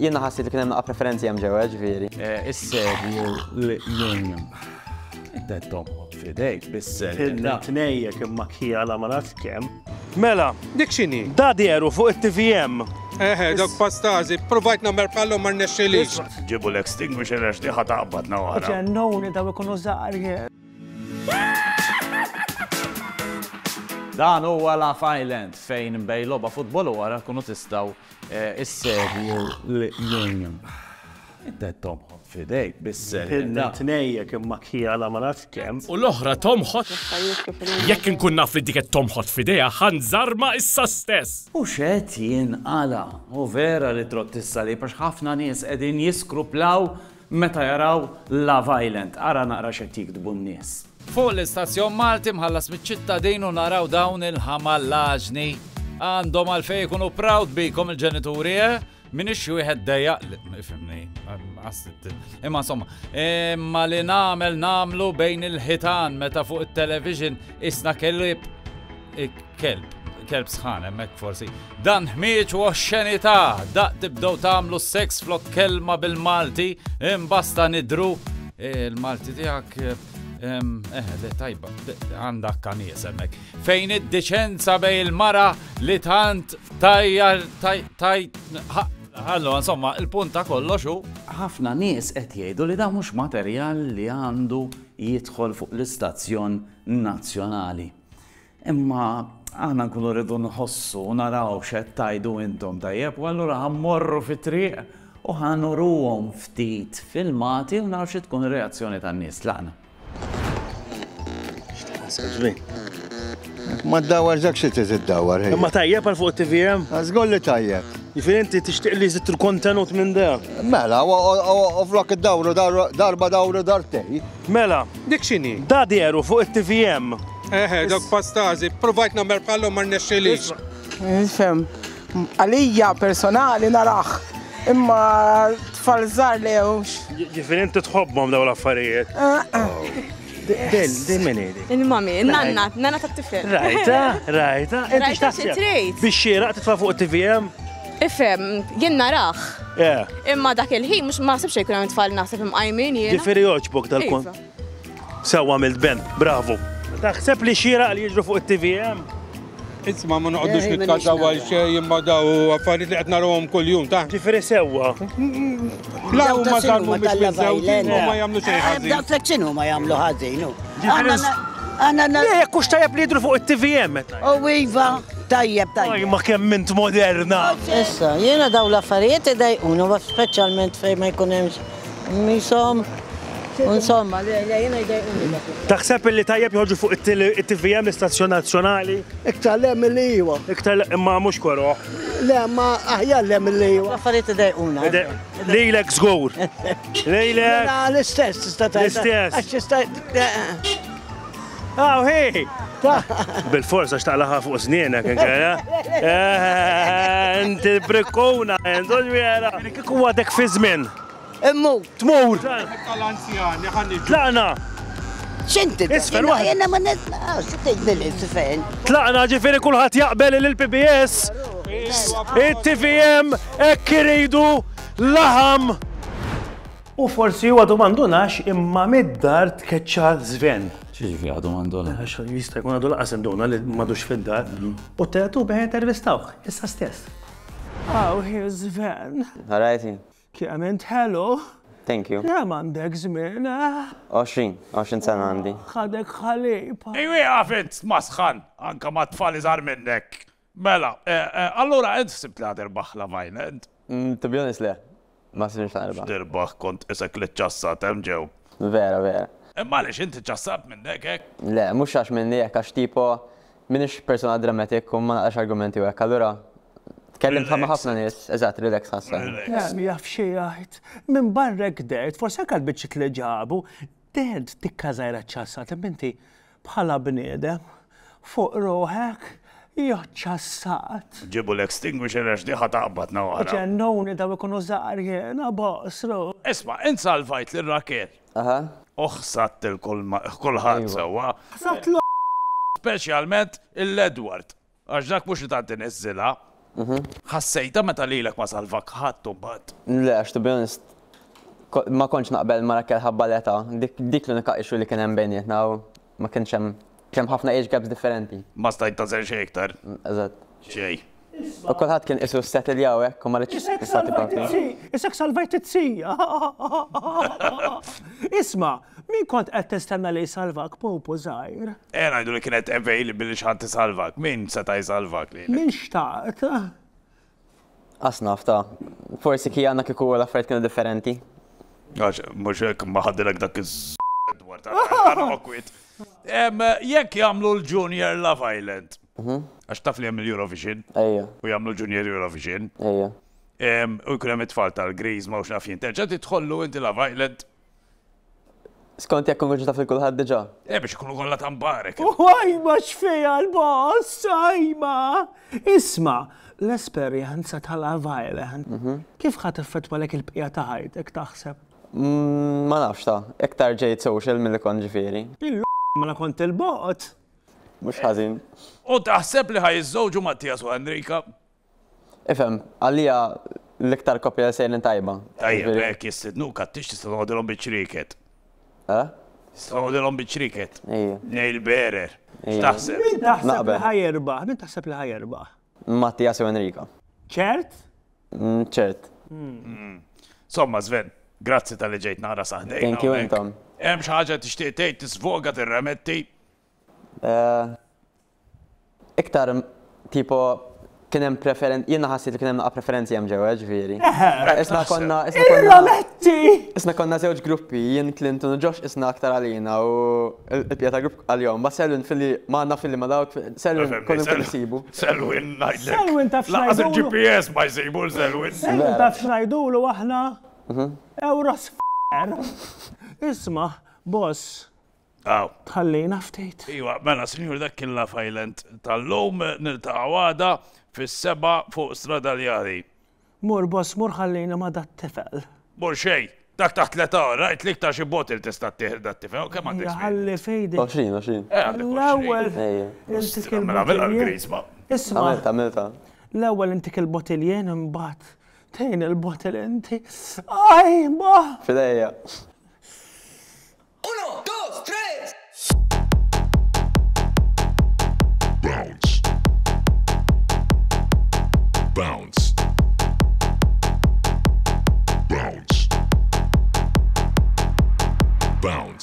Jiena ħassejt li kien hemm preferenzi hemm ġewwa ġifieri. Is-serju li inta tomħod fidejk bis-serju. Tnejjek imma kjala ma nafx kemm. Mela, Dik x'inhi? da dieru fuq it-TVM. Dak pastażi, provajt nagħmel bħalhom ma rnexxilix. Ġibu l-extinguisher għax diħa taqbadna wara. Ġennuni daw ikunu żgħar. Dan huwa Love Island fejn bej logħba futbol wara kunu tistgħu is-serju li inta tomħod fidejk bis-serju. Tnejjek imma kjala ma nafx kemm. U l-oħra tomħod. Jekk inkun naf li dik qed tomħod f'idejha ħanżarma issa stess. U x'qed jinqala u vera li trott tissali għax ħafna nies qegħdin jiskruplaw meta jaraw Love Island. Ara naqra x'qed jiktbu n-nies. Fuq l-istazzjon Malti mħallas miċ-ċittadin u naraw dawn il-ħamallaġni għandhom għalfej jkunu proud bikom il-ġenituri, minix wieħed dejjaq li fimni, imma insomma, imma li namlu bejn il-ħitan meta fuq il-television isna kelb sħan hemmhekk forsi. Dan ħmieġ u xenità, daq tibdew tagħmlu seks flok kelma bil-Malti, imbasta nidru il-Malti tiegħek li tajba, għandak kanies hemmhekk. Fejn id-deċenza bej il-mara li tant Allora, insomma, il-punt ta' kollox hu ħafna nies qed jgħidu li dan mhux materjal li għandu jidħol fuq l-istazzjon nazzjonali. Imma aħna nkunu rridu nħossu u naraw x'qed tajdu intom tajjeb, u allura ħammorru fit-triq u ħanuruhom ftit filmati u naraw xi tkun ir-reazzjoni tan-nies laqna. Ma d-dawar dak xi tiddawar. Imma tajjeb għal fuq it-TVM? Għażgolli tajjeb. Jifir inti tixtieq li jżid il-kontenut minn da. Mela, u flok id-dawru darba dawru dartej. Mela, Dik x'inhi? da dieru fuq it-TVM. Dak pastażi, provajt nagħmel bħalhom ma rnexxilix. Nifhem, għalija personali naraħ, imma tfal żgħar lewx. Jifir inti tħobbhom daw l-affarijiet. Din minn edi. Il-mami, nanna ta' tifel. Rajta. Inti x'taħseb? Biex xieraq titfa' fuq it-TVM? Ifhem, jien naraħ. Yeah. Imma dak il-ħin mhux ma ħsibx jkun hemm tfal naħseb imqajmin jiena. Ġifieri jogħġbok dal-kon. Sewwa għamilt ben, bravo. Taħseb li xieraq li jiġru fuq it-TVM? Isma' ma noqgħodux nitkażaw għal xejn imma daw affarijiet li qed narawhom kuljum ta'. Ġifieri sewwa. La huma sarmu mill-żewġ ma jagħmlu xejn ħażin. Dak x'inhu ma jagħmlu ħażin. Jekk hux tajjeb li jidru fuq it-TVM meta. U iva, tajjeb. Ma kemm int moderna. Issa, jiena daw l-affarijiet idejqunu, speċjalment fejn ma jkun hemmx misom. Insomma, jiena jdejquni. Taħseb li tajjeb joħorġu fuq it-TVM l-istazzjon nazzjonali? Iktar lem il-liwa. Iktar imma mhux koroħ. Le, ma aħjar lem il-liwa. L-affarijiet idejquna. Lejlek żgur. Lejlek. L-istess tista' tajt. L-istess. Hej! Bil-forsa xtaqlaħa fuq żnienek inkella. Inti brikkuna, intoġ vera. Kif huwa dek fi żmien? Immut. Tmur! Tal-anzjani ħanniġu. Tlaqna! X'inti? Isfer waħed. Jiena ma nisma'x tgħidli isfel. Tlaqna ġifieri kulħadd jaqbel il-PBS. It-TVM hekk iridu laħam. U forsi huwa domandunax imma mid-dar tkeċċa żven. Ċifi għadu mandona? Jista' jkun għadu laqas induna li m'għadux fid-dar. U t-teatu beħe intervistawh, issa stess. Here's Sven. Alrighty. Kjament, hello. Thank you. Ja, mandek żmien. 20 sena għandi. Ħadek ħalib. Ejwi għafint masħan, anka ma tfali żgħar minnek. Mela, allura int sibt li għadirbaħ Love Island. To be honest, le. Ma sirx tarba. Dirbaħ kont isek li ċassat hemm ġew. Vera. Imma għaliex inti ċassat minnek hekk? Le, mhux għax minni hekk għax tipo minix persona drammatik u ma naqax argumenti u hekk. Allura tkellim ħafna nies, eżatt, relax ħassa. Mi jaf xi jgħid. Minn barrek dert, forsi anke l-biċċiet li ġabu, dert tikka żgħira ċassat, inti bħala bniedem fuq roħek ċassat. Ġibu l-extinguisher għax diħa taqbadna wara. Ġennuni daw ikunu żgħar jiena bosru. Isma' int salvajt lir-Rakel. Aha. Uħsat il-kulħadd sewwa. Speċjalment il-Edward. Għax dak mhux li tant iniżilha. Ħassejta meta lilek ma salvak ħadd mbagħad. Le, għax to be honest, ma kontx naqbel ma rakkel ħabba l-età, dik l-unika issue li kien hemm bejnietna u ma kienx hemm ħafna age gaps differenti. Ma stajt tażel xejn iktar. Eżatt. Xej. U kulħadd kien isu settle jaw hekk u ma rridx nistati papi. Isek salvajt it-sija. Isma, min kont qed tistenna li jsalvak popu żgħir? Ngħidu li kienet available li x'ħadd isalvak. Min seta' jsalvak lilek? Min xtaqt? Asnaf ta' forsi kien għandna kieku l-affarijiet kienu differenti. Għax, mhux hekk ma ħaddilek dak iż-dwar tal-awkwit. Jekk jagħmlu l-Junior Love Island, għax taf li hemm il-Eurovision, u jagħmlu Junior Eurovision, u jkun hemm it-tfal tal-Grease ma naf jien, terġa' tidħollu inti Love Island. Skont jekk konġu taf li kulħadd diġà. Biex ikunu kollha tambarek. Ajma x'fija l-boss, ajma! Isma, l-esperjenza tal-Love Island, kif ħadd effettwa lek il-bqija ta' ħajtek taħseb? Ma nafx ta' iktar ġejt social mill-li kont ġifieri. Ma kont il-bot. Mhux ħażin. U taħseb li ħajżżewġu Mattias u Enrika? Ifhem, għalija l-iktar koppja sejrin tajba. Tajjeb, hekk jistidnu kattix tista' noħodilhom biċ-ċriket. Tista' noħodilhom biċ-ċriket. Neil Bearer. X'taħseb? Min taħseb li ħajjerbaħ? Min taħseb li ħajjerbaħ? Mattias u Enrika. ċert? ċert. Somma, Sven, grazzi tal-li ġejt nara saħdejna. Thank you, intom. Hemm xi ħaġa tixtieq tgħid tisfoga tirremetti? Iktar tipo kien hemm jiena ħassejt li kien hemm preferenzi hemm ġewwa ġifieri. Isna konna żewġ gruppi, jien Clinton u Josh isna aktar għalina u l-pjata grupp għal-jom. Ma Selwyn ma għandna filli ma dawk, Selwyn kollu kien isibu. Selwyn ngħidlek. Selwyn taf x'ngħidulu. Laqas il-GPS ma jsibu l-Selwyn. Selwyn taf x'ngħidulu aħna. Euros Isma, boss. Tħallina ftit. Iwa, mela, sinjur dak kien Love Island tal-lum niltaqgħu għada fis-7 fuq Strada Ljari. Mur boss, mur ħallina ma dat tifel. Mur xej, dak taħt l-età, rajt li iktar xi botil tista' tieħed dat tifel, kemm għandek żmien? Ħalli fejdi. 20. L-ewwel. Isma. Għamilta. L-ewwel intik il-botiljen imbagħad tejn il-botil inti. Aj, ma! Fidejja. 1, 2, 3! Bounce. Bounce. Bounce.